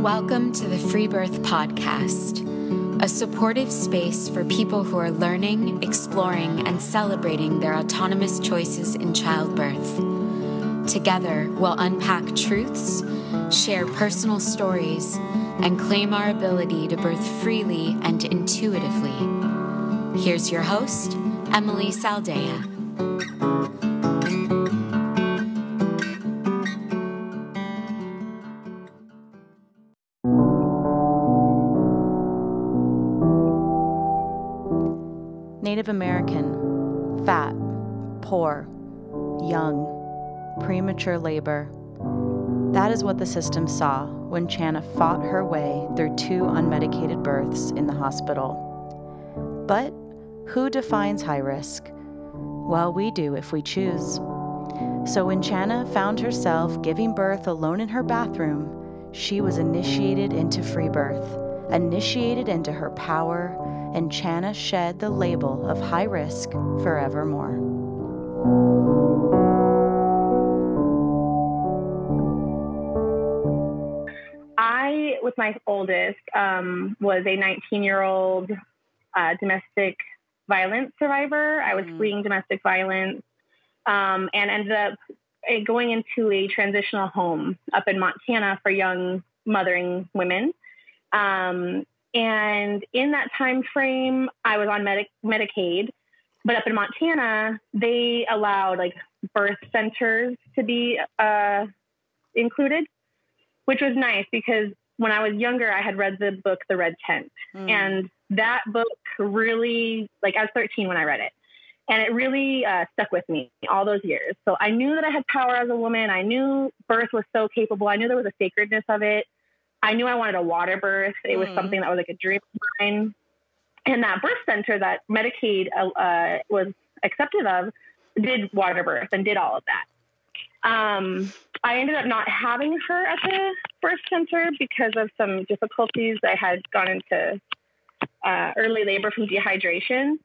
Welcome to the Freebirth podcast, a supportive space for people who are learning, exploring, and celebrating their autonomous choices in childbirth. Together, we'll unpack truths, share personal stories, and claim our ability to birth freely and intuitively. Here's your host, Emily Saldea. Native American, fat, poor, young, premature labor. That is what the system saw when Channa fought her way through 2 unmedicated births in the hospital. But who defines high risk? Well, we do if we choose. So when Channa found herself giving birth alone in her bathroom, she was initiated into free birth, initiated into her power, and Channa shed the label of high risk forevermore. I, with my oldest, was a 19-year-old domestic violence survivor. I was fleeing domestic violence and ended up going into a transitional home up in Montana for young mothering women. And in that time frame, I was on Medicaid, but up in Montana, they allowed birth centers to be included, which was nice because when I was younger, I had read the book, The Red Tent. And that book really, I was 13 when I read it. And it really stuck with me all those years. So I knew that I had power as a woman. I knew birth was so capable. I knew there was a sacredness of it. I knew I wanted a water birth. It was something that was a dream of mine. And that birth center that Medicaid was accepted of did water birth and did all of that. I ended up not having her at the birth center because of some difficulties. I had gone into early labor from dehydration.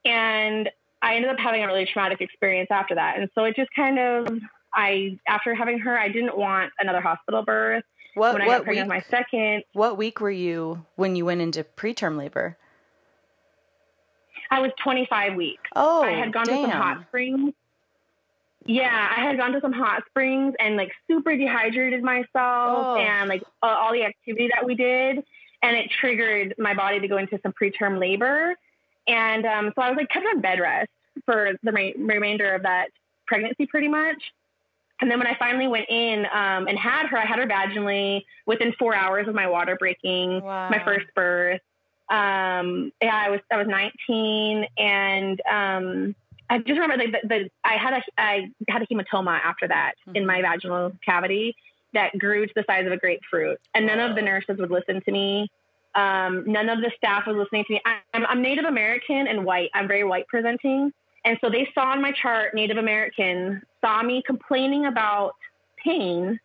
And I ended up having a really traumatic experience after that. And so it just after having her, I didn't want another hospital birth. When I got pregnant with my second. What week were you when you went into preterm labor? I was 25 weeks. Oh, I had gone to some hot springs. Yeah, I had gone to some hot springs and super dehydrated myself and all the activity that we did. And it triggered my body to go into some preterm labor. And so I was kept on bed rest for the remainder of that pregnancy pretty much. And then when I finally went in and had her, I had her vaginally within 4 hours of my water breaking, my first birth. I was 19, and I just remember I had a hematoma after that in my vaginal cavity that grew to the size of a grapefruit, and none of the nurses would listen to me. None of the staff was listening to me. I'm Native American and white. I'm very white presenting. And so they saw on my chart, Native American, saw me complaining about pain.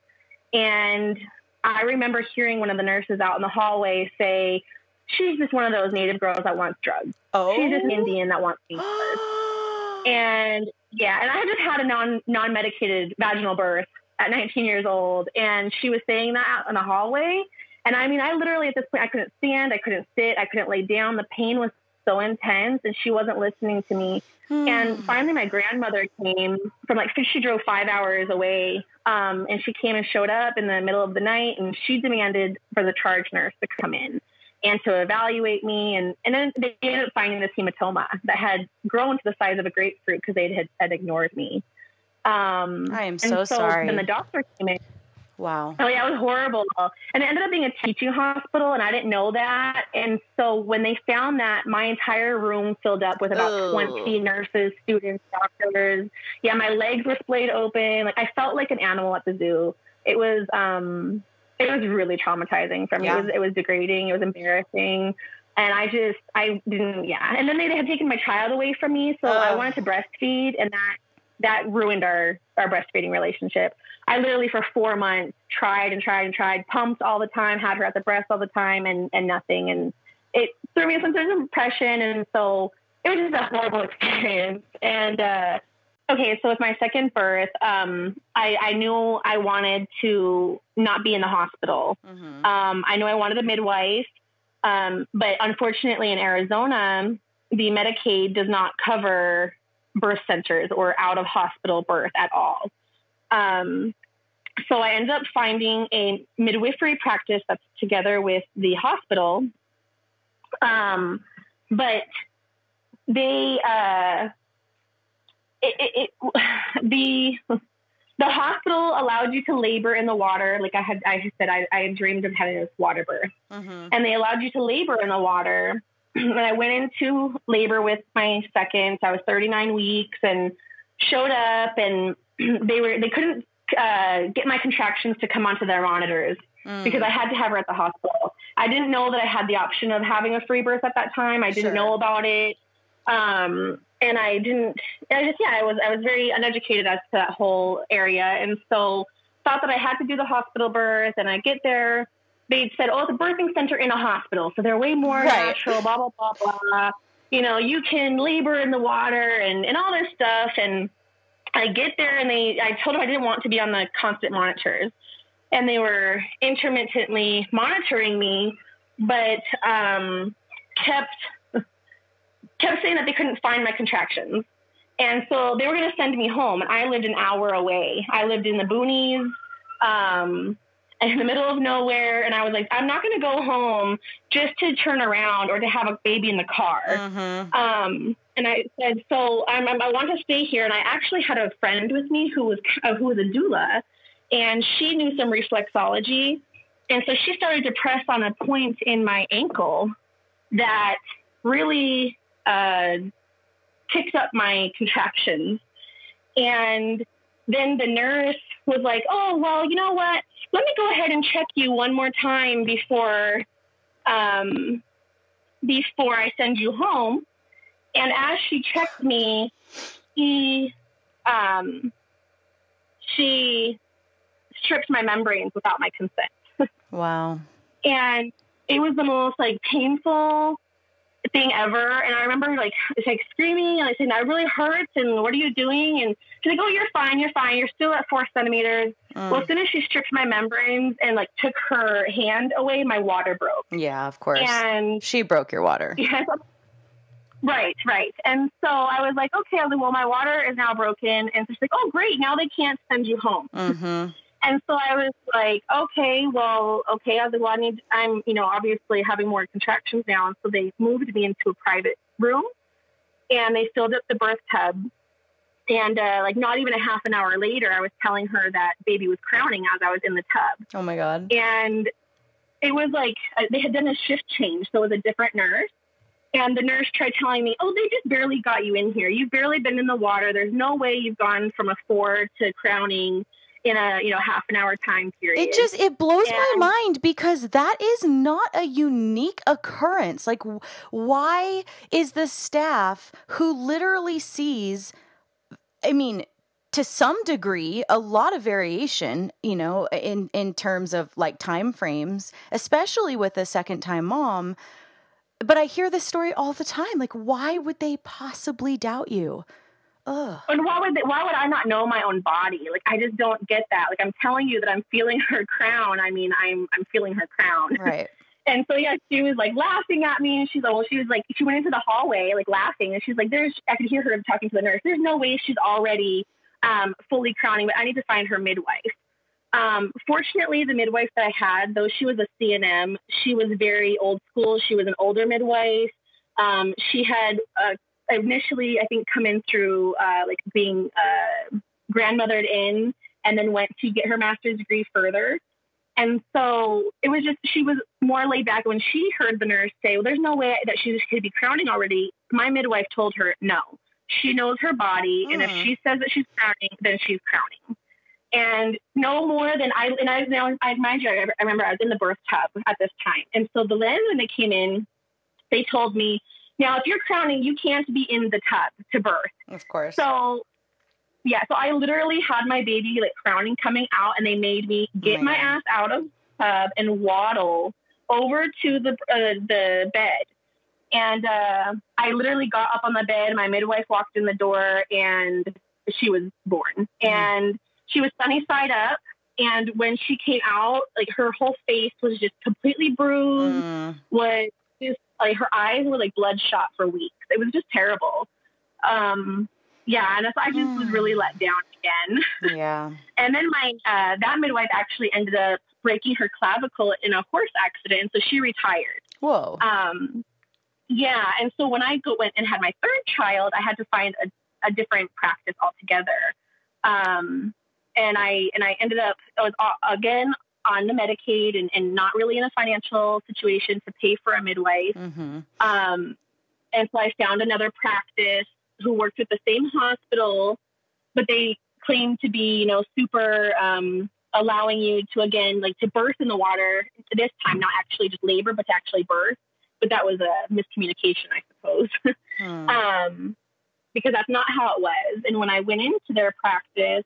And I remember hearing one of the nurses out in the hallway say, she's just one of those Native girls that wants drugs. Oh. She's just an Indian that wants things. And and I had just had a non-medicated vaginal birth at 19 years old. And she was saying that out in the hallway. And I mean, I literally at this point, I couldn't stand, I couldn't sit, I couldn't lay down. The pain was so intense and she wasn't listening to me. And finally my grandmother came from she drove 5 hours away. And she came and showed up in the middle of the night and she demanded for the charge nurse to come in and to evaluate me. And then they ended up finding this hematoma that had grown to the size of a grapefruit because they had ignored me. I am so sorry. Then the doctor came in. Wow. Oh, yeah, it was horrible. And it ended up being a teaching hospital, and I didn't know that. And so when they found that, my entire room filled up with about 20 nurses, students, doctors. Yeah, my legs were splayed open. I felt like an animal at the zoo. It was really traumatizing for me. Yeah. It was degrading. It was embarrassing. And I didn't, And then they had taken my child away from me, so I wanted to breastfeed, and that ruined our breastfeeding relationship. I literally for 4 months tried, pumped all the time, had her at the breast all the time and nothing. And it threw me some sort of depression. And so it was just a horrible experience. And Okay, so with my second birth, I knew I wanted to not be in the hospital. Mm-hmm. I knew I wanted a midwife, but unfortunately in Arizona, the Medicaid does not cover birth centers or out of hospital birth at all. So I ended up finding a midwifery practice that's together with the hospital. But they, the hospital allowed you to labor in the water. Like I said, I had dreamed of having this water birth, mm-hmm. and they allowed you to labor in the water. And I went into labor with my second. I was 39 weeks and showed up, and they couldn't get my contractions to come onto their monitors because I had to have her at the hospital. I didn't know that I had the option of having a free birth at that time. I didn't know about it. And I was very uneducated as to that whole area. And so thought that I had to do the hospital birth, and I get there. They said, oh, it's a birthing center in a hospital, so they're way more natural, blah, blah, blah, blah. You know, you can labor in the water and all this stuff. And I get there, and I told them I didn't want to be on the constant monitors. And they were intermittently monitoring me, but kept saying that they couldn't find my contractions. And so they were going to send me home. And I lived an hour away. I lived in the boonies, in the middle of nowhere. And I was like, I'm not going to go home just to turn around or to have a baby in the car. Mm-hmm. And I said, so I want to stay here. And I actually had a friend with me who was a doula, and she knew some reflexology. And so she started to press on a point in my ankle that really picked up my contractions. And then the nurse was like, oh, well, you know what? Let me go ahead and check you one more time before I send you home. And as she checked me, she stripped my membranes without my consent. Wow. And it was the most painful thing ever. And I remember screaming, and I said, that really hurts. And what are you doing? And she's like, oh, you're fine. You're still at 4 centimeters. Well, as soon as she stripped my membranes and took her hand away, my water broke. Yeah, of course. And she broke your water. Yeah. Right. And so I was like, okay. I was like, well, my water is now broken. And so she's like, oh, great. Now they can't send you home. Mm-hmm. And so I was like, okay. I was like, well, I'm obviously having more contractions now. And so they moved me into a private room, and they filled up the birth tub. And not even a half an hour later, I was telling her that baby was crowning as I was in the tub. Oh my God. And it was they had done a shift change. So it was a different nurse. And the nurse tried telling me, oh, they just barely got you in here. You've barely been in the water. There's no way you've gone from a 4 to crowning in a half an hour time period. It blows my mind, because that is not a unique occurrence. Why is the staff who literally sees, to some degree, a lot of variation, in terms of time frames, especially with a second time mom. But I hear this story all the time. Why would they possibly doubt you? Ugh. And why would I not know my own body? I just don't get that. I'm telling you that I'm feeling her crown. I'm feeling her crown. Right. And so, yeah, she was laughing at me, and she went into the hallway, laughing, and she's like, I could hear her talking to the nurse. There's no way she's already fully crowning, but I need to find her midwife. Fortunately, the midwife that I had, though she was a CNM, she was very old school. She was an older midwife. She had initially, I think, come in through being grandmothered in, and then went to get her master's degree further. And so it was she was more laid back. When she heard the nurse say, well, there's no way that she could be crowning already, my midwife told her, no, she knows her body. And if she says that she's crowning, then she's crowning. And no more than I mind you, I remember I was in the birth tub at this time. And so when they came in, they told me, now, if you're crowning, you can't be in the tub to birth. Of course. So, yeah, so I literally had my baby crowning coming out, and they made me get my ass out of the tub and waddle over to the bed. And I literally got up on the bed. My midwife walked in the door, and she was born. And she was sunny side up. And when she came out, like her whole face was just completely bruised, was just like her eyes were like bloodshot for weeks. It was just terrible. Yeah, and I just was really let down again. Yeah. And then that midwife actually ended up breaking her clavicle in a horse accident, so she retired. Whoa. Yeah, and so when I went and had my third child, I had to find a different practice altogether. And I ended up, I was again on the Medicaid and not really in a financial situation to pay for a midwife. And so I found another practice who worked with the same hospital, but they claimed to be, super allowing you to, again, like to birth in the water. This time, not actually just labor, but to actually birth. But that was a miscommunication, I suppose, because that's not how it was. And when I went into their practice,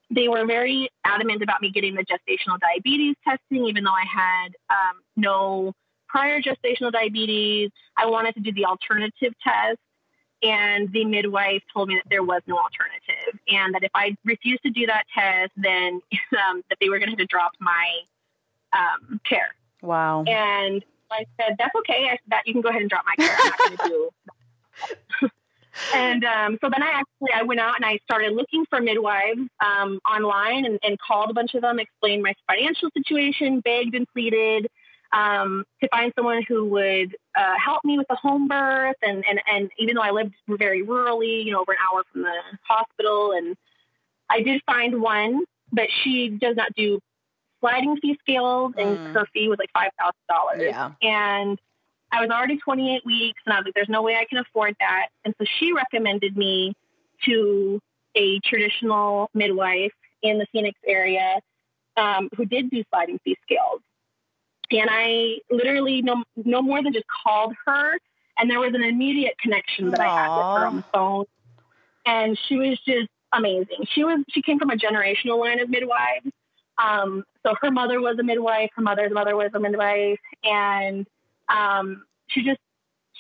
they were very adamant about me getting the gestational diabetes testing, even though I had no prior gestational diabetes. I wanted to do the alternative test, and the midwife told me that there was no alternative, and that if I refused to do that test, then that they were going to have to drop my care. Wow. And I said, that's okay. I said, that you can go ahead and drop my care. I'm not going to do that. And so then I went out and I started looking for midwives online and called a bunch of them, explained my financial situation, begged and pleaded to find someone who would help me with the home birth. And even though I lived very rurally, over an hour from the hospital, and I did find one, but she does not do sliding fee scales, and her fee was like $5,000. Yeah. And I was already 28 weeks, and I was like, there's no way I can afford that. And so she recommended me to a traditional midwife in the Phoenix area who did do sliding fee scales. And I literally no more than just called her, and there was an immediate connection that I had with her on the phone. And she was just amazing. She came from a generational line of midwives. So her mother was a midwife, her mother's mother was a midwife, and she just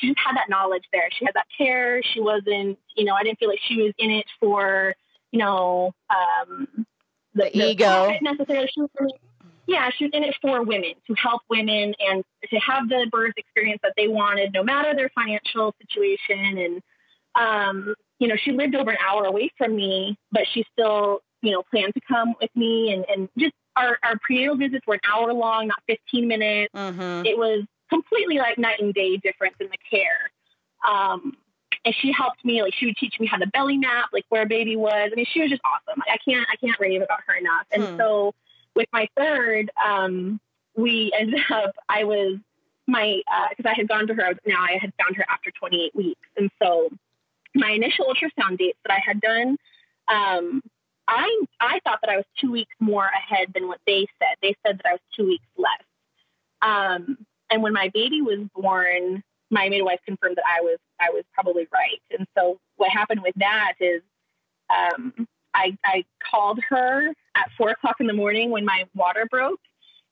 had that knowledge there. She had that care. She wasn't, I didn't feel like she was in it for, the ego necessarily. She was in it for women, to help women and to have the birth experience that they wanted, no matter their financial situation. And, she lived over an hour away from me, but she still, planned to come with me. And just our prenatal visits were an hour long, not 15 minutes. It was completely like night and day difference in the care. And she helped me, like she would teach me how to belly map, like where a baby was. I mean, she was just awesome. I can't rave about her enough. And so with my third, we ended up, because I had gone to her, I had found her after 28 weeks. And so my initial ultrasound dates that I had done, I thought that I was 2 weeks more ahead than what they said. They said that I was 2 weeks less. And when my baby was born, my midwife confirmed that I was probably right. And so what happened with that is, I called her at 4:00 in the morning when my water broke,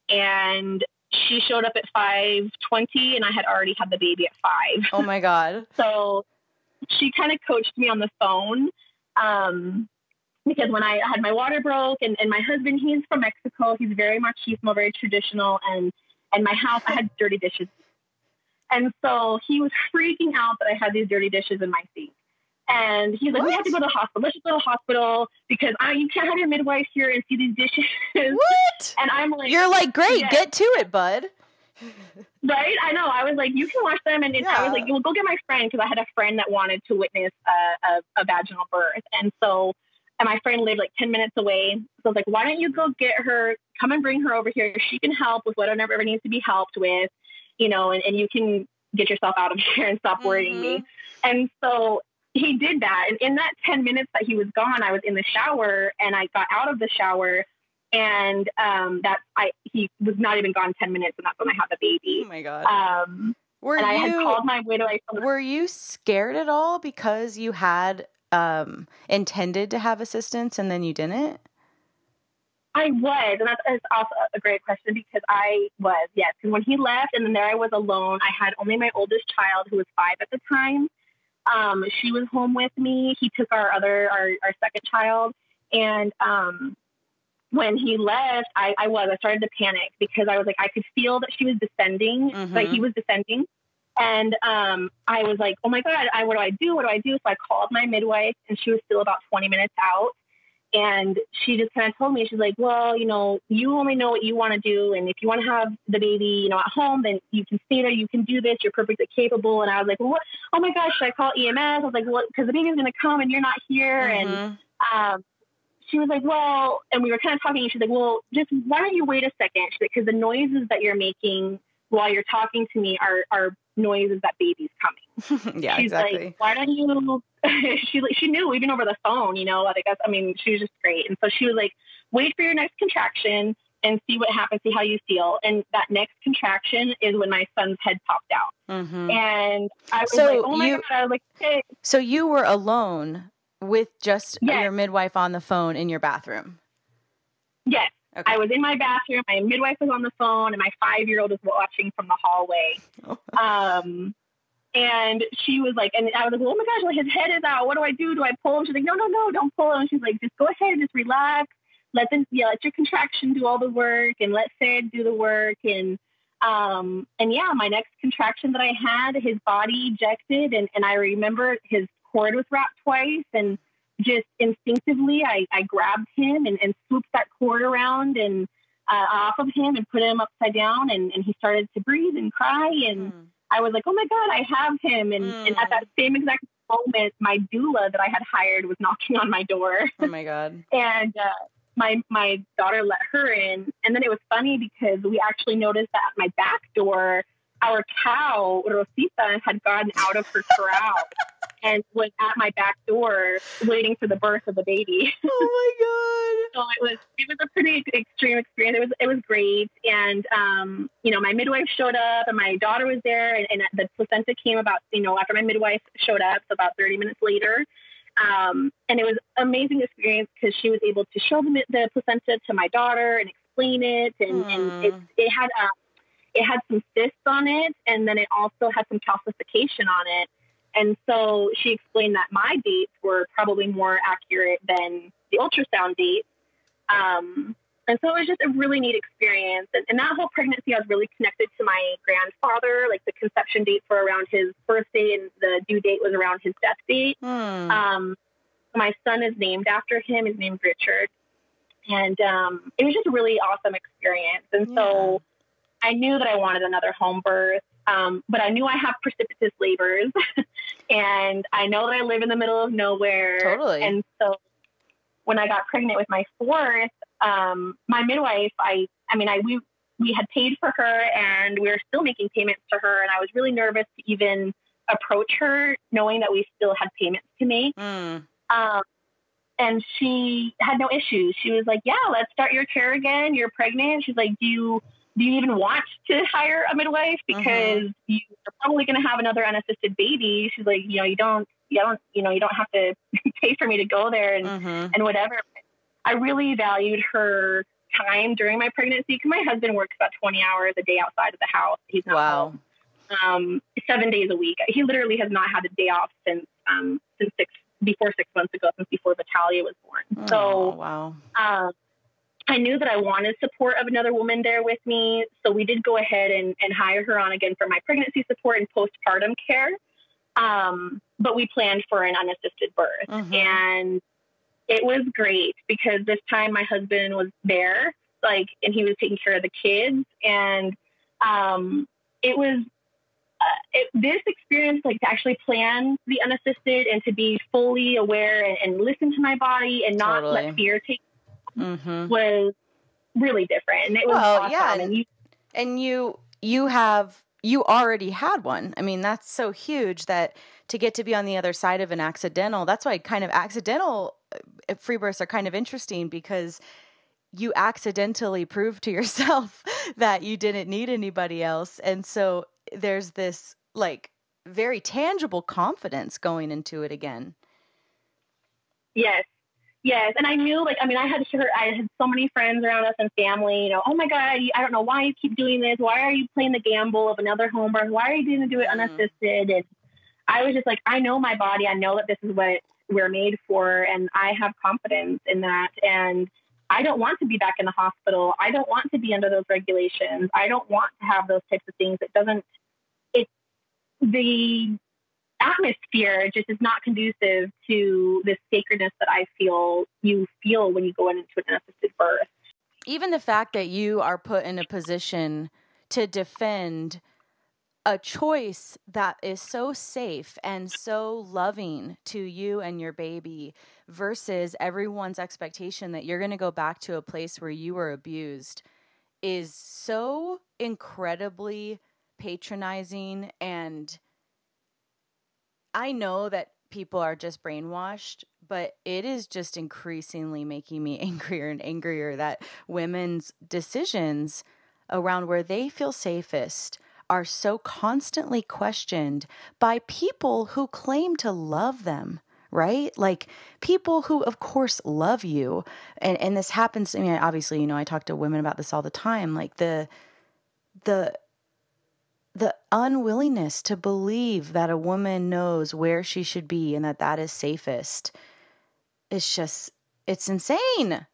and she showed up at 5:20, and I had already had the baby at 5. Oh my God. So she kind of coached me on the phone. Because when I had my water broke, and my husband, he's from Mexico, he's very traditional, and my house, I had dirty dishes. And so he was freaking out that I had these dirty dishes in my sink. And he's like, we have to go to the hospital. Let's just go to the hospital because you can't have your midwife here and see these dishes. What? And I'm like, you're like, great, yes. Get to it, bud. Right? I know. I was like, you can wash them. And I was like, well, go get my friend, because I had a friend that wanted to witness a vaginal birth. And my friend lived like 10 minutes away. So I was like, why don't you go get her, come and bring her over here. She can help with whatever needs to be helped with, and you can get yourself out of here and stop worrying me. And so he did that. And in that 10 minutes that he was gone, I was in the shower, and I got out of the shower, and he was not even gone 10 minutes, and that's when I had the baby. Oh my God. I had called my midwife. Were you scared at all because you had intended to have assistance and then you didn't? I was, and that's also a great question, because I was, yes. And when he left, and then there I was alone, I had only my oldest child, who was 5 at the time. She was home with me. He took our second child. And, when he left, I started to panic because I was like, I could feel that she was descending, like he was descending. And, I was like, oh my God, what do I do? What do I do? So I called my midwife, and she was still about 20 minutes out. And she just kind of told me, she's like, well, you know, you only know what you want to do. And if you want to have the baby, you know, at home, then you can stay there. You can do this. You're perfectly capable. And I was like, well, what? Oh my gosh, should I call EMS? I was like, what? Because the baby's going to come and you're not here. And, she was like, well, and we were kind of talking, and she's like, well, just why don't you wait a second? She's like, because the noises that you're making while you're talking to me are noises that baby's coming. Yeah, she's exactly. like, why don't you, she knew even over the phone, you know, like, I mean, she was just great. And so she was like, wait for your next contraction and see what happens, see how you feel. And that next contraction is when my son's head popped out. And I was like, oh my God, I was like, hey. So you were alone with just your midwife on the phone in your bathroom? Yes. Okay. I was in my bathroom. My midwife was on the phone, and my 5-year-old was watching from the hallway. And she was like, and I was like, oh my gosh, like, his head is out. What do I do? Do I pull him? She's like, no, don't pull him. And she's like, just go ahead and just relax. Let your contraction do all the work, and let Sid do the work. And my next contraction that I had, his body ejected, and I remember his cord was wrapped twice, and just instinctively I grabbed him and swooped that cord around and off of him and put him upside down, and he started to breathe and cry, and I was like, oh my God, I have him. And at that same exact moment, my doula that I had hired was knocking on my door. Oh my God. And my daughter let her in, and then it was funny because we actually noticed that at my back door, our cow, Rosita, had gotten out of her corral and was at my back door waiting for the birth of the baby. Oh my God. So it was a pretty extreme experience. It was great. And, my midwife showed up, and my daughter was there, and the placenta came about, after my midwife showed up, so about 30 minutes later. And it was an amazing experience because she was able to show the placenta to my daughter and explain it. And it had some cysts on it, and then it also had some calcification on it. And so she explained that my dates were probably more accurate than the ultrasound dates. And so it was just a really neat experience. And that whole pregnancy, I was really connected to my grandfather. Like, the conception dates were around his birthday, and the due date was around his death date. My son is named after him. His name's Richard. And it was just a really awesome experience. And so I knew that I wanted another home birth. But I knew I have precipitous labors, and I know that I live in the middle of nowhere. Totally. And so when I got pregnant with my fourth, my midwife, we had paid for her, and we were still making payments to her. And I was really nervous to even approach her, knowing that we still had payments to make. And she had no issues. She was like, yeah, let's start your care again. You're pregnant. She's like, do you even want to hire a midwife? Because you're probably going to have another unassisted baby. She's like, you don't have to pay for me to go there and whatever. I really valued her time during my pregnancy, because my husband works about 20 hours a day outside of the house. He's not home 7 days a week. He literally has not had a day off since before 6 months ago, since before Vitalia was born. I knew that I wanted support of another woman there with me. So we did go ahead and hire her on again for my pregnancy support and postpartum care. But we planned for an unassisted birth. And it was great because this time my husband was there, and he was taking care of the kids. And it was this experience, to actually plan the unassisted and to be fully aware and listen to my body and not let fear take was really different. And it was awesome. Yeah. And you already had one. I mean, that's so huge that to get to be on the other side of an accidental, that's why kind of accidental free births are kind of interesting, because you accidentally proved to yourself that you didn't need anybody else. And so there's this very tangible confidence going into it again. Yes. And I knew, I had so many friends around us and family, oh my God, I don't know why you keep doing this. Why are you playing the gamble of another home birth? Why are you going to do it unassisted? I was just like, I know my body. I know that this is what we're made for. And I have confidence in that. And I don't want to be back in the hospital. I don't want to be under those regulations. I don't want to have those types of things. The atmosphere just is not conducive to the sacredness that I feel you feel when you go into an unassisted birth. Even the fact that you are put in a position to defend a choice that is so safe and so loving to you and your baby versus everyone's expectation that you're going to go back to a place where you were abused is so incredibly patronizing. And I know that people are just brainwashed, but it is just increasingly making me angrier and angrier that women's decisions around where they feel safest are so constantly questioned by people who claim to love them, right? Like people who, of course, love you. And this happens. I mean, obviously, I talk to women about this all the time. Like the unwillingness to believe that a woman knows where she should be and that is safest. It's insane.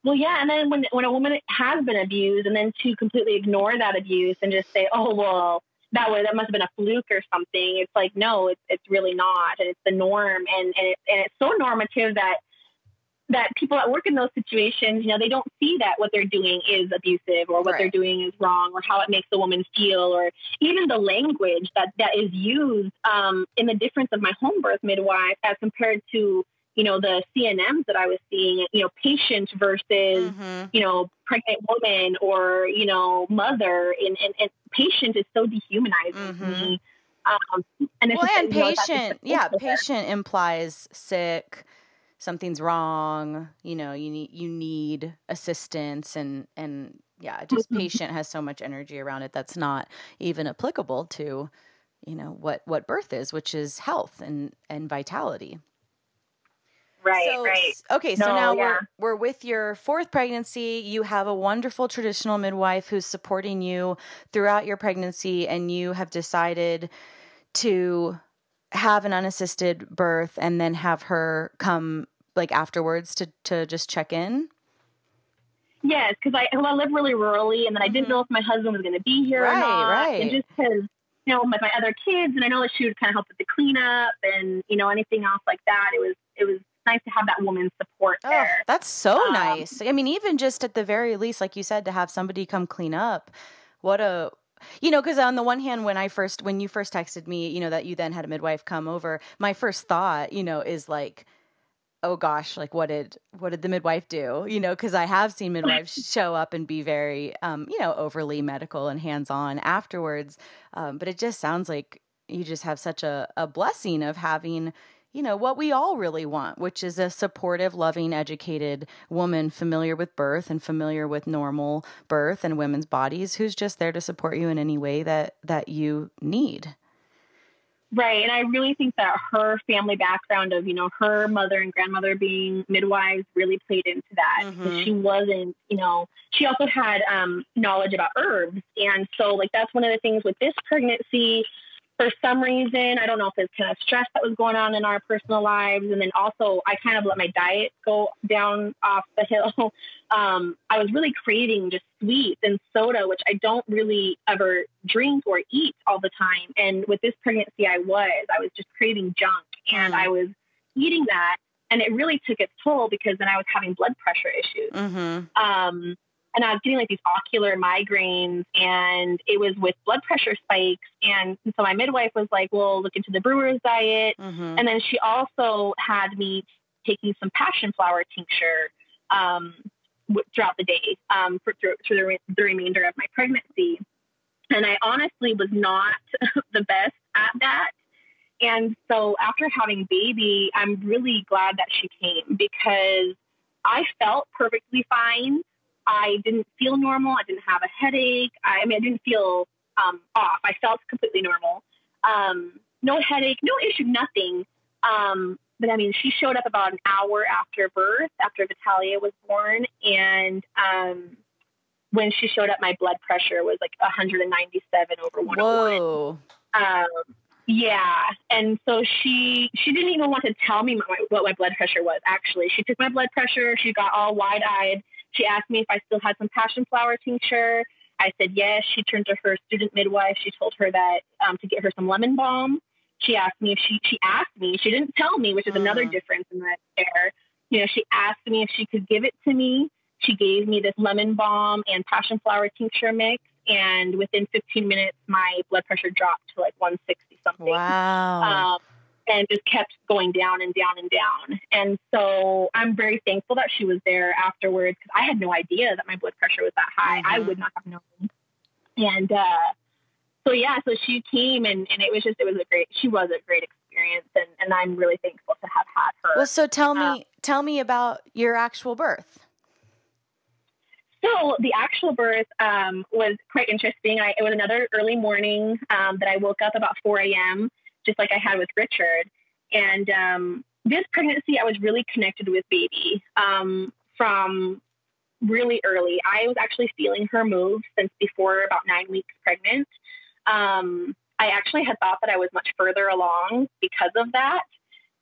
Well, yeah. And then when a woman has been abused and then to completely ignore that abuse and just say, oh, well, that must have been a fluke or something. It's like, no, it's really not. And it's the norm. And it's so normative that people that work in those situations, they don't see that what they're doing is abusive or what they're doing is wrong or how it makes the woman feel or even the language that is used in the difference of my home birth midwife as compared to, the CNMs that I was seeing, patient versus, pregnant woman or, mother and patient is so dehumanizing to me. Patient, patient implies sick, something's wrong, you need assistance and just patient has so much energy around it that's not even applicable to, what birth is, which is health and vitality. Right. Okay. So now we're with your fourth pregnancy. You have a wonderful traditional midwife who's supporting you throughout your pregnancy, and you have decided to have an unassisted birth and then have her come afterwards to just check in. Yes. Cause I live really rurally and then I didn't know if my husband was going to be here or not. Right. And just cause, with my other kids and I know that she would kind of help with the cleanup and, anything else like that. It was nice to have that woman's support there. Oh, that's so nice. I mean, even just at the very least, like you said, to have somebody come clean up, because on the one hand, when you first texted me, that you then had a midwife come over, my first thought, is like, oh gosh, like what did the midwife do? Because I have seen midwives show up and be very, overly medical and hands-on afterwards. But it just sounds like you just have such a blessing of having, what we all really want, which is a supportive, loving, educated woman familiar with birth and familiar with normal birth and women's bodies, who's just there to support you in any way that you need. Right. And I really think that her family background of, her mother and grandmother being midwives really played into that. Because she wasn't, she also had knowledge about herbs. And so that's one of the things with this pregnancy. For some reason, I don't know if it's kind of stress that was going on in our personal lives. And then also I kind of let my diet go down off the hill. I was really craving just sweets and soda, which I don't really ever drink or eat all the time. And with this pregnancy, I was just craving junk and I was eating that. And it really took its toll because then I was having blood pressure issues. And I was getting these ocular migraines and it was with blood pressure spikes. And so my midwife was like, well, look into the brewer's diet. And then she also had me taking some passion flower tincture throughout the day through the remainder of my pregnancy. And I honestly was not the best at that. And so after having baby, I'm really glad that she came because I felt perfectly fine. I didn't feel normal. I didn't have a headache. I didn't feel off. I felt completely normal. No headache, no issue, nothing. But she showed up about an hour after birth, after Vitalia was born. And when she showed up, my blood pressure was 197/101. Whoa. Yeah. And so she didn't even want to tell me what my blood pressure was, actually. She took my blood pressure. She got all wide-eyed. She asked me if I still had some passion flower tincture. I said yes. She turned to her student midwife. She told her that to get her some lemon balm. She asked me if she asked me. She didn't tell me, which is another difference in that there. You know, she asked me if she could give it to me. She gave me this lemon balm and passion flower tincture mix. And within 15 minutes, my blood pressure dropped to like 160 something. Wow. And just kept going down and down and down. And so I'm very thankful that she was there afterwards, because I had no idea that my blood pressure was that high. Mm-hmm. I would not have known. And so she came, and she was a great experience. And I'm really thankful to have had her. Well, so tell me about your actual birth. So the actual birth was quite interesting. It was another early morning that I woke up about 4 a.m., just like I had with Richard. And this pregnancy, I was really connected with baby from really early. I was actually feeling her move since before about 9 weeks pregnant. I actually had thought that I was much further along because of that.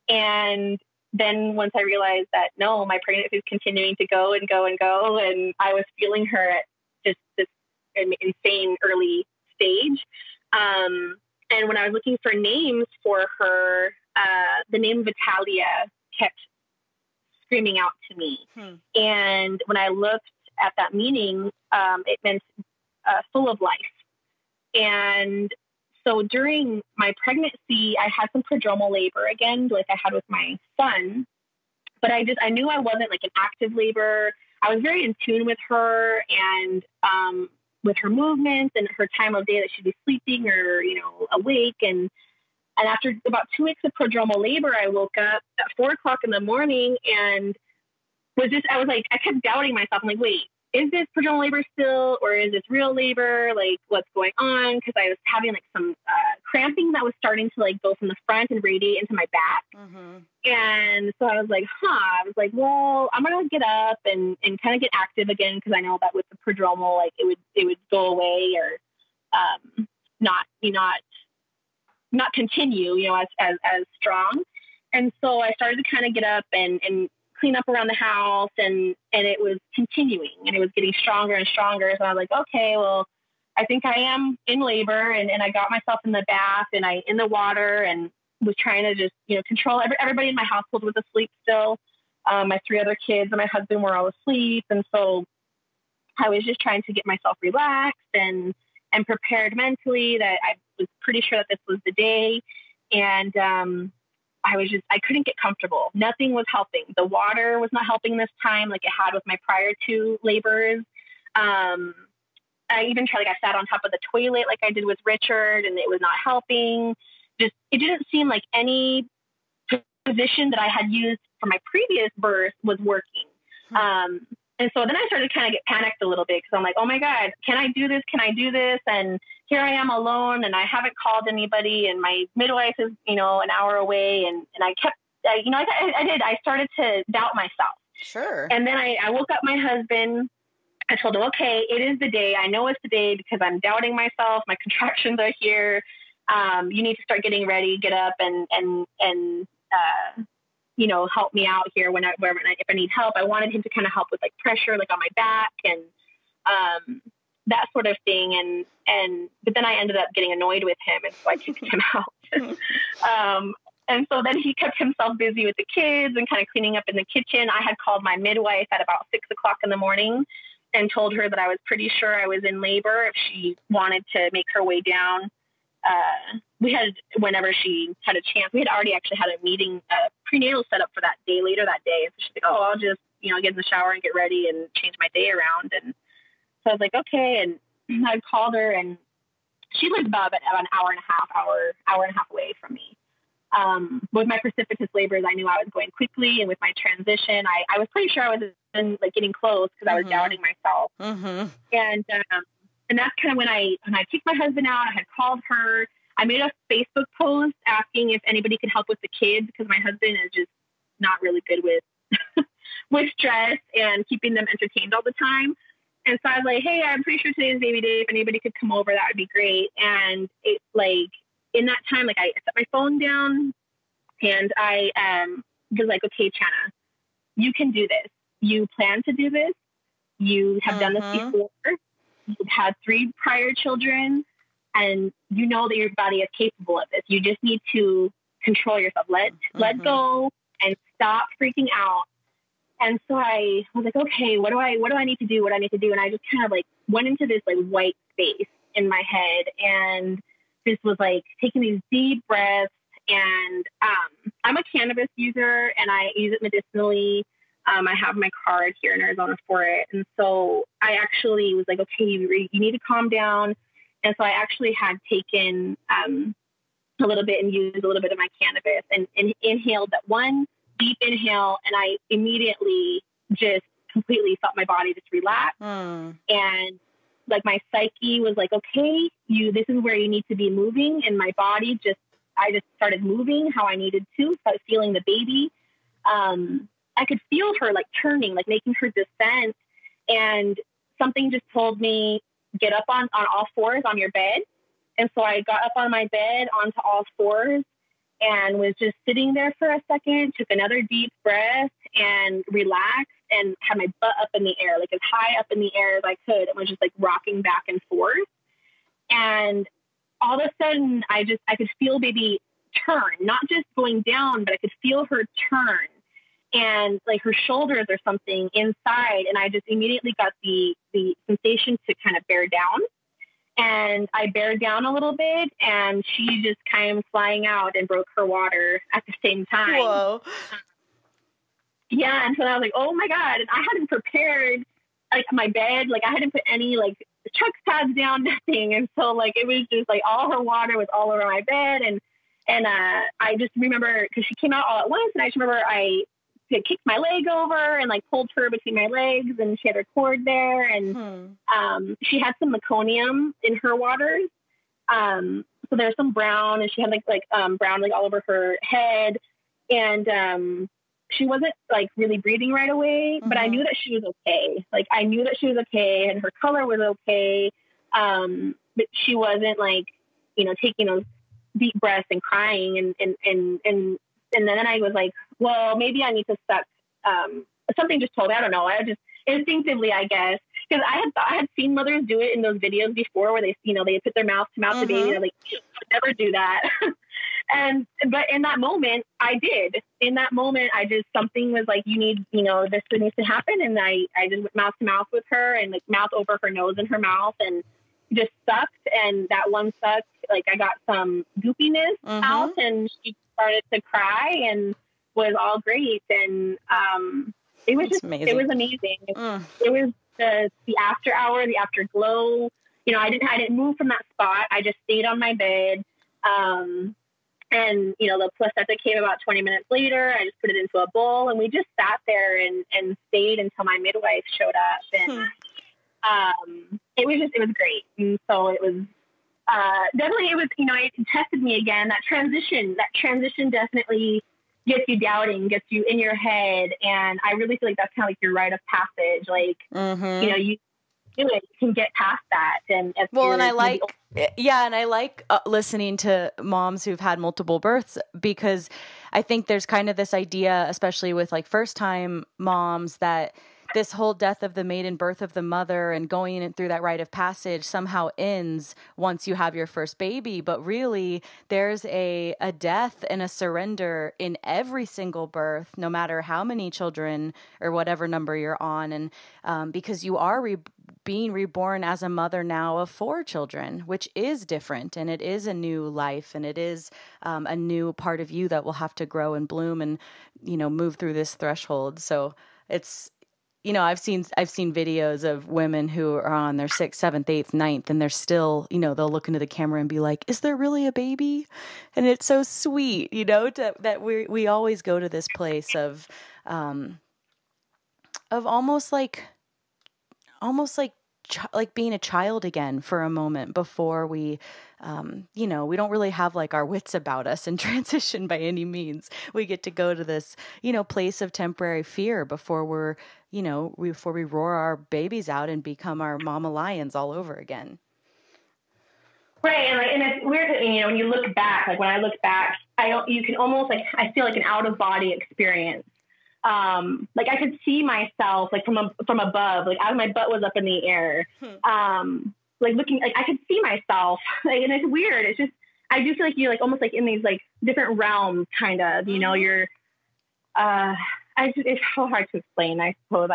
And then once I realized that, no, my pregnancy is continuing to go and go and go, and I was feeling her at just this insane early stage. And when I was looking for names for her, the name Vitalia kept screaming out to me. And when I looked at that meaning, it meant full of life. And so during my pregnancy, I had some prodromal labor again, like I had with my son, but I knew I wasn't like an active labor. I was very in tune with her and with her movements and her time of day that she'd be sleeping or, awake. And after about 2 weeks of prodromal labor, I woke up at 4 o'clock in the morning and I kept doubting myself. I'm like, wait, is this prodromal labor still, or is this real labor? Like, what's going on? Because I was having like some cramping that was starting to like go from the front and radiate into my back. Mm-hmm. And so I was like, well, I'm going to get up and kind of get active again. Because I know that with the prodromal, like it would go away or not continue, as strong. And so I started to kind of get up and clean up around the house, and it was continuing, and it was getting stronger and stronger. So I was like, okay, well, I think I am in labor, and I got myself in the bath and in the water, and was trying to just, control everybody in my household was asleep still. My 3 other kids and my husband were all asleep. And so I was just trying to get myself relaxed and prepared mentally that I was pretty sure that this was the day. And, I couldn't get comfortable. Nothing was helping. The water was not helping this time like it had with my prior 2 labors. I even I sat on top of the toilet like I did with Richard, and it was not helping. It didn't seem like any position that I had used for my previous birth was working. And so then I started to kind of get panicked a little bit, because I'm like, oh my God, can I do this? Can I do this? And here I am alone, and I haven't called anybody, and my midwife is, an hour away. And I kept, I started to doubt myself. Sure. And then I woke up my husband. I told him, okay, it is the day. I know it's the day because I'm doubting myself. My contractions are here. You need to start getting ready, get up and help me out here if I need help. I wanted him to kind of help with like pressure, like on my back and that sort of thing. But then I ended up getting annoyed with him, and so I kicked him out. And so then he kept himself busy with the kids and kind of cleaning up in the kitchen. I had called my midwife at about 6 o'clock in the morning and told her that I was pretty sure I was in labor if she wanted to make her way down. Whenever she had a chance, we had already actually had a meeting, prenatal set up for that day later that day. So she's like, oh, I'll just, get in the shower and get ready and change my day around. And so I was like, okay. And I called her, and she lived about an hour and a half away from me. With my precipitous labors, I knew I was going quickly. And with my transition, I was pretty sure I was getting close because I was doubting myself. Mm-hmm. And that's kind of when I kicked my husband out. I had called her. I made a Facebook post asking if anybody could help with the kids, because my husband is just not really good with with stress and keeping them entertained all the time. And so I was like, hey, I'm pretty sure today's baby day. If anybody could come over, that would be great. And it in that time, like I set my phone down and I was like, okay, Channa, you can do this. You plan to do this. You have done this before. You've had 3 prior children and you know that your body is capable of this. You just need to control yourself. Let go and stop freaking out. And so I was like, okay, what do I need to do? What do I need to do? And I just kind of like went into this like white space in my head and just was like taking these deep breaths. And I'm a cannabis user and I use it medicinally. I have my card here in Arizona for it. And so I actually was like, okay, you need to calm down. And so I actually had taken a little bit and used a little bit of my cannabis and inhaled that one deep inhale. And I immediately just completely felt my body just relax. And like my psyche was like, okay, this is where you need to be moving. And my body I just started moving how I needed to, started feeling the baby. I could feel her like turning, like making her descent. And something just told me, get up on all fours on your bed. And so I got up on my bed onto all fours and was just sitting there for a second, took another deep breath and relaxed and had my butt up in the air, like as high up in the air as I could. And was just like rocking back and forth. And all of a sudden I could feel baby turn, not just going down, but I could feel her turn and like her shoulders or something inside. And I just immediately got the sensation to kind of bear down. And I bared down a little bit and she just came flying out and broke her water at the same time. Whoa. Yeah. And so I was like, oh my God. And I hadn't prepared like my bed. Like I hadn't put any like chuck pads down, nothing. And so like, it was just like all her water was all over my bed. And I just remember cause she came out all at once and I just remember I kicked my leg over and like pulled her between my legs and she had her cord there. And she had some meconium in her waters. So there's some brown and she had like brown like all over her head. And she wasn't like really breathing right away, but I knew that she was okay. Like I knew that she was okay and her color was okay. But she wasn't like, taking those deep breaths and crying and then I was like, well, maybe I need to suck. Something just told me, I don't know. I just instinctively, I guess, because I had seen mothers do it in those videos before where they, they put their mouth to mouth the baby. And I'm like, I would never do that. But in that moment, I did. In that moment, something was like, you need, this needs to happen. And I just went mouth to mouth with her and like mouth over her nose and her mouth and just sucked. And that one suck, like I got some goopiness out and she started to cry and was all great. And it was just amazing. It was amazing. It was the after hour, the afterglow. I didn't move from that spot. I just stayed on my bed. And the placenta came about 20 minutes later. I just put it into a bowl and we just sat there and stayed until my midwife showed up. And it was great. And so it was definitely, it was, it tested me again. That transition definitely gets you doubting, gets you in your head. And I really feel like that's kind of like your rite of passage. Like, you do it, you can get past that. And I like listening to moms who've had multiple births, because I think there's kind of this idea, especially with like first time moms, that this whole death of the maiden, birth of the mother, and going in through that rite of passage somehow ends once you have your first baby. But really, there's a death and a surrender in every single birth, no matter how many children or whatever number you're on. And because you are being reborn as a mother now of 4 children, which is different, and it is a new life, and it is a new part of you that will have to grow and bloom and, move through this threshold. So it's, I've seen videos of women who are on their 6th, 7th, 8th, 9th, and they're still, they'll look into the camera and be like, is there really a baby? And it's so sweet, that we always go to this place of almost like being a child again for a moment before we, we don't really have like our wits about us in transition by any means. We get to go to this, place of temporary fear before we roar our babies out and become our mama lions all over again. Right. And it's weird that, when you look back, like when I look back, you can almost I feel like an out of body experience. Like I could see myself like from above, like my butt was up in the air. Like looking, like I could see myself, like, and it's weird. It's just, I do feel like you're like almost like in these like different realms, kind of, you're, it's so hard to explain, I suppose.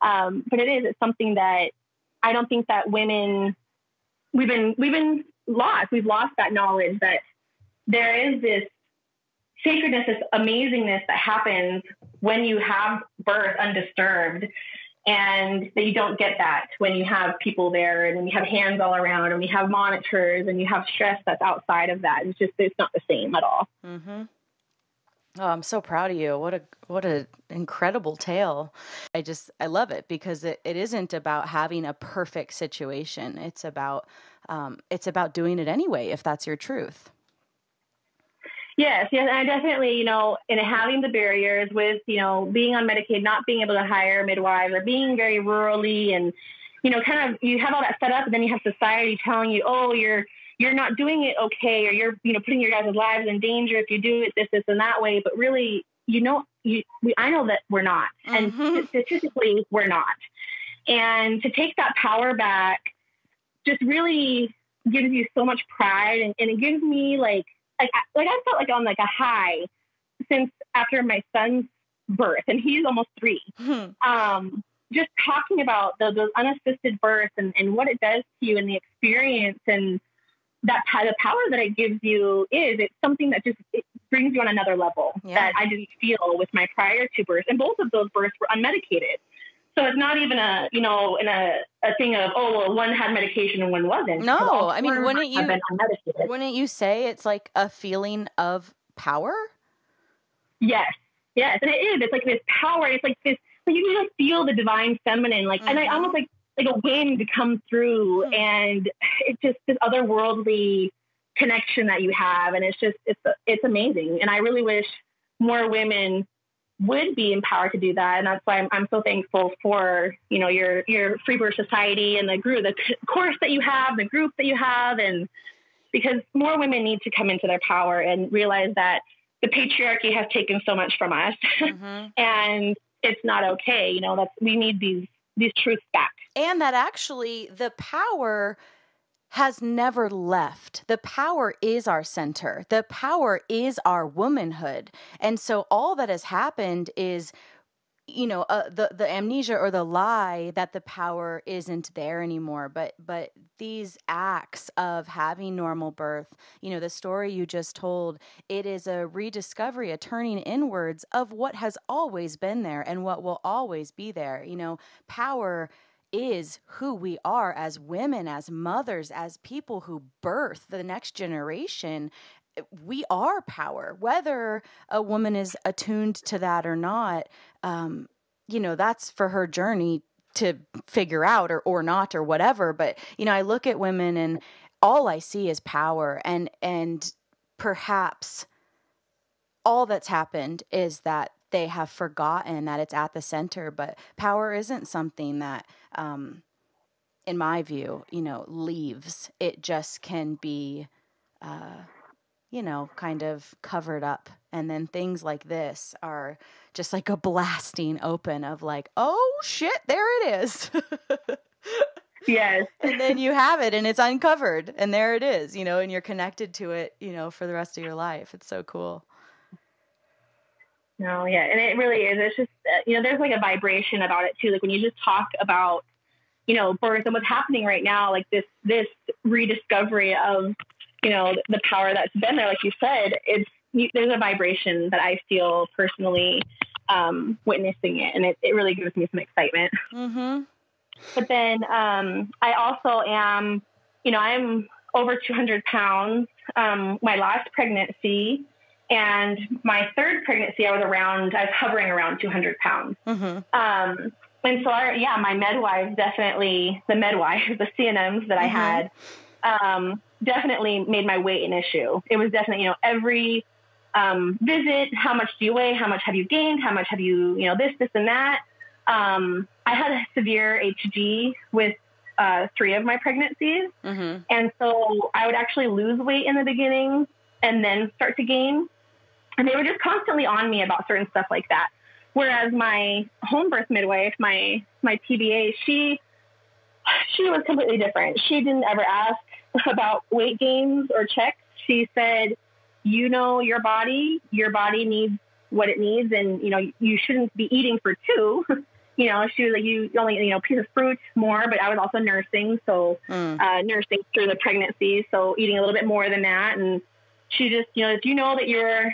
But it's something that I don't think that women, we've been lost. We've lost that knowledge that there is this sacredness, this amazingness that happens when you have birth undisturbed, and that you don't get that when you have people there and you have hands all around and you have monitors and you have stress that's outside of that. It's not the same at all. Mm-hmm. Oh, I'm so proud of you. What a incredible tale. I love it because it isn't about having a perfect situation. It's about doing it anyway, if that's your truth. Yes. I definitely, in having the barriers with, being unmedicated, not being able to hire midwives, or being very rurally, and, kind of, you have all that set up, and then you have society telling you, oh, you're not doing it okay, or you're, putting your guys' lives in danger if you do it this, and that way. But really, I know that we're not. Mm-hmm. And statistically, we're not. And to take that power back just really gives you so much pride. And it gives me I felt like on like a high since after my son's birth, and he's almost 3. Just talking about those unassisted births and what it does to you and the experience, and that the power that it gives you it's something that it brings you on another level that I didn't feel with my prior 2 births. And both of those births were unmedicated. So it's not even a thing of, oh, well, one had medication and one wasn't. No, I mean, wouldn't you say it's like a feeling of power? Yes. And it is. It's like this power. It's like this, like you can just feel the divine feminine, like, and I almost like a wind come through, and it's just this otherworldly connection that you have. And it's amazing. And I really wish more women would be empowered to do that. And that's why I'm so thankful for, your Free Birth Society and the course that you have, the group that you have. And because more women need to come into their power and realize that the patriarchy has taken so much from us and it's not okay. We need these truths back. And that actually the power has never left. The power is our center. The power is our womanhood. And so all that has happened is, the amnesia or the lie that the power isn't there anymore. But these acts of having normal birth, the story you just told, it is a rediscovery, a turning inwards of what has always been there and what will always be there. Power is who we are as women, as mothers, as people who birth the next generation. We are power, whether a woman is attuned to that or not. That's for her journey to figure out or not or whatever. But, I look at women and all I see is power, and perhaps all that's happened is that they have forgotten that it's at the center. But power isn't something that, in my view, leaves. It just can be, kind of covered up. And then things like this are just like a blasting open of like, oh shit, there it is. Yes. And then you have it and it's uncovered and there it is, and you're connected to it, for the rest of your life. It's so cool. No, yeah. And it really is. It's just, there's like a vibration about it too. Like when you just talk about, birth and what's happening right now, like this rediscovery of, the power that's been there, like you said, there's a vibration that I feel personally witnessing it. And it really gives me some excitement. Mm-hmm. But then I also am, I'm over 200 pounds. My last pregnancy and my third pregnancy, I was hovering around 200 pounds. Mm-hmm. And so, my midwife, definitely, the CNMs that I had, definitely made my weight an issue. It was definitely, every visit, how much do you weigh? How much have you gained? How much have you, this and that. I had a severe HG with 3 of my pregnancies. Mm-hmm. And so I would actually lose weight in the beginning and then start to gain. And they were just constantly on me about certain stuff like that. Whereas my home birth midwife, my TBA, she was completely different. She didn't ever ask about weight gains or checks. She said, you know, your body needs what it needs. And, you know, you shouldn't be eating for 2. You know, she was like, you only, you know, piece of fruit more, but I was also nursing. So, nursing through the pregnancy. So eating a little bit more than that. And she just, you know, if you know that you're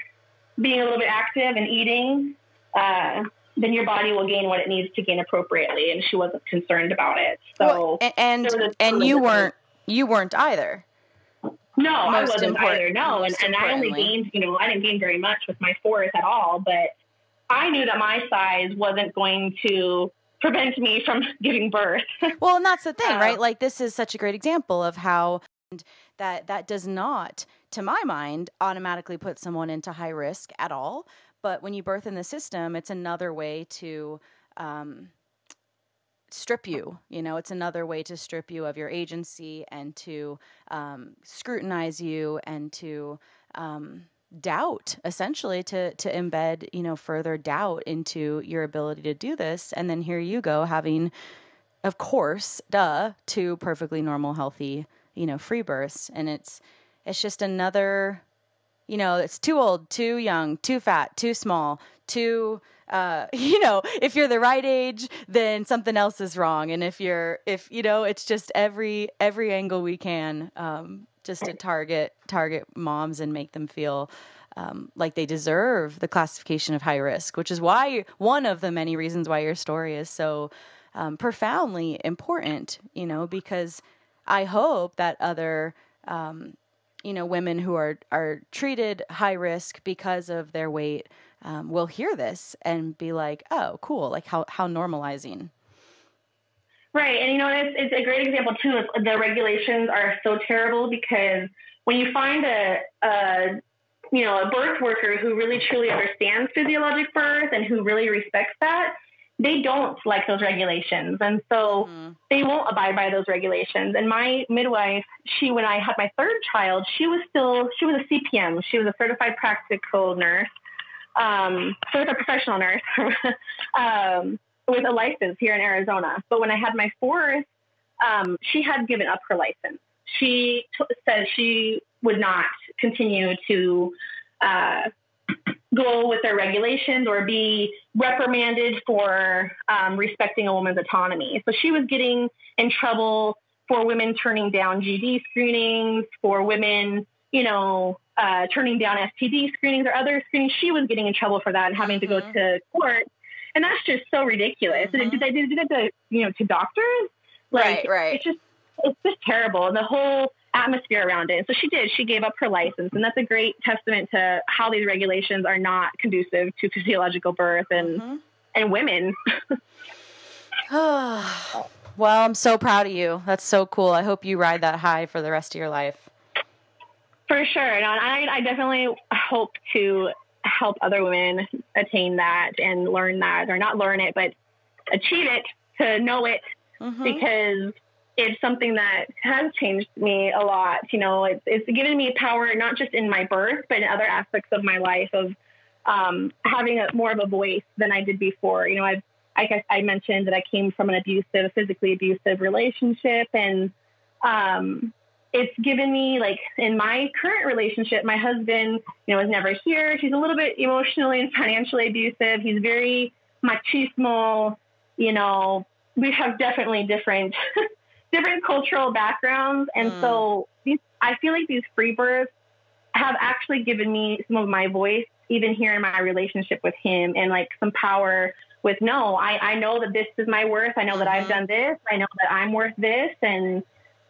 being a little bit active and eating, then your body will gain what it needs to gain appropriately. And she wasn't concerned about it. So, well, and you weren't either. No, I wasn't either. No. And I only gained, you know, I didn't gain very much with my 4th at all, but I knew that my size wasn't going to prevent me from giving birth. Well, and that's the thing, right? Like, this is such a great example of how that does not, to my mind, automatically put someone into high risk at all. But when you birth in the system, it's another way to strip you. You know, it's another way to strip you of your agency and to scrutinize you and to doubt, essentially, to embed, you know, further doubt into your ability to do this. And then here you go, having, of course, 2 perfectly normal, healthy, you know, free births. And it's just another, you know, it's too old, too young, too fat, too small, too, you know, if you're the right age, then something else is wrong. And if you know, it's just every angle we can, just to target moms and make them feel like they deserve the classification of high risk, which is why one of the many reasons why your story is so profoundly important, you know, because I hope that other, you know, women who are treated high risk because of their weight will hear this and be like, oh, cool. Like how normalizing. Right. And, you know, it's a great example, too. The regulations are so terrible because when you find a birth worker who really truly understands physiologic birth and who really respects that, they don't like those regulations. And so they won't abide by those regulations. And my midwife, when I had my 3rd child, she was a CPM. She was a certified practical nurse, certified professional nurse, with a license here in Arizona. But when I had my 4th, she had given up her license. She said she would not continue to go with their regulations or be reprimanded for respecting a woman's autonomy. So she was getting in trouble for women turning down GD screenings, for women, you know, turning down STD screenings or other screenings. She was getting in trouble for that and having to go to court. And that's just so ridiculous. And did they do that to, you know, to doctors? Like, right. It's just terrible. And the whole atmosphere around it. So she did. She gave up her license. And that's a great testament to how these regulations are not conducive to physiological birth and women. Well, I'm so proud of you. That's so cool. I hope you ride that high for the rest of your life. For sure. No, I definitely hope to help other women attain that and learn that, or not learn it, but achieve it, to know it, because it's something that has changed me a lot. You know, it's given me power, not just in my birth, but in other aspects of my life, of having more of a voice than I did before. You know, I mentioned that I came from an physically abusive relationship, and it's given me, like, in my current relationship, my husband, you know, is never here. He's a little bit emotionally and financially abusive. He's very machismo. You know, we have definitely different cultural backgrounds. And so I feel like these free births have actually given me some of my voice, even here in my relationship with him, and like some power with, no, I know that this is my worth. I know that I've done this. I know that I'm worth this.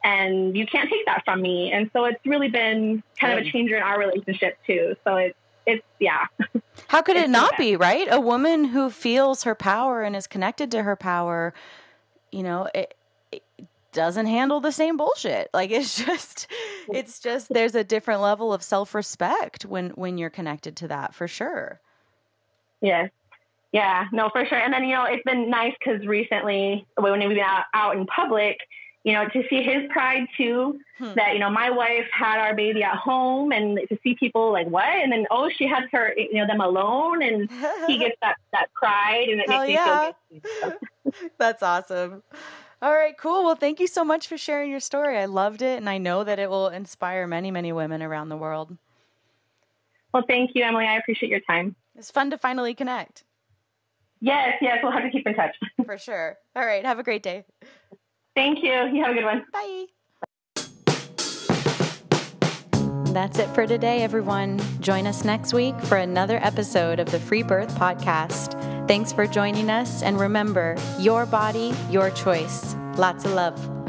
And you can't take that from me. And so it's really been kind of a changer in our relationship too. So it's yeah. How could it not be, right? A woman who feels her power and is connected to her power, you know, it doesn't handle the same bullshit. Like, it's just, there's a different level of self-respect when you're connected to that, for sure. Yes. Yeah, no, for sure. And then, you know, it's been nice because recently when we've been out in public, you know, to see his pride too, that, you know, my wife had our baby at home, and to see people like, what? And then, oh, she has her, you know, them alone, and he gets that pride, and it makes me feel good. That's awesome. All right, cool. Well, thank you so much for sharing your story. I loved it, and I know that it will inspire many, many women around the world. Well, thank you, Emily. I appreciate your time. It's fun to finally connect. Yes, we'll have to keep in touch. For sure. All right, have a great day. Thank you. You have a good one. Bye. That's it for today, everyone. Join us next week for another episode of the Free Birth Podcast. Thanks for joining us, and remember, your body, your choice. Lots of love.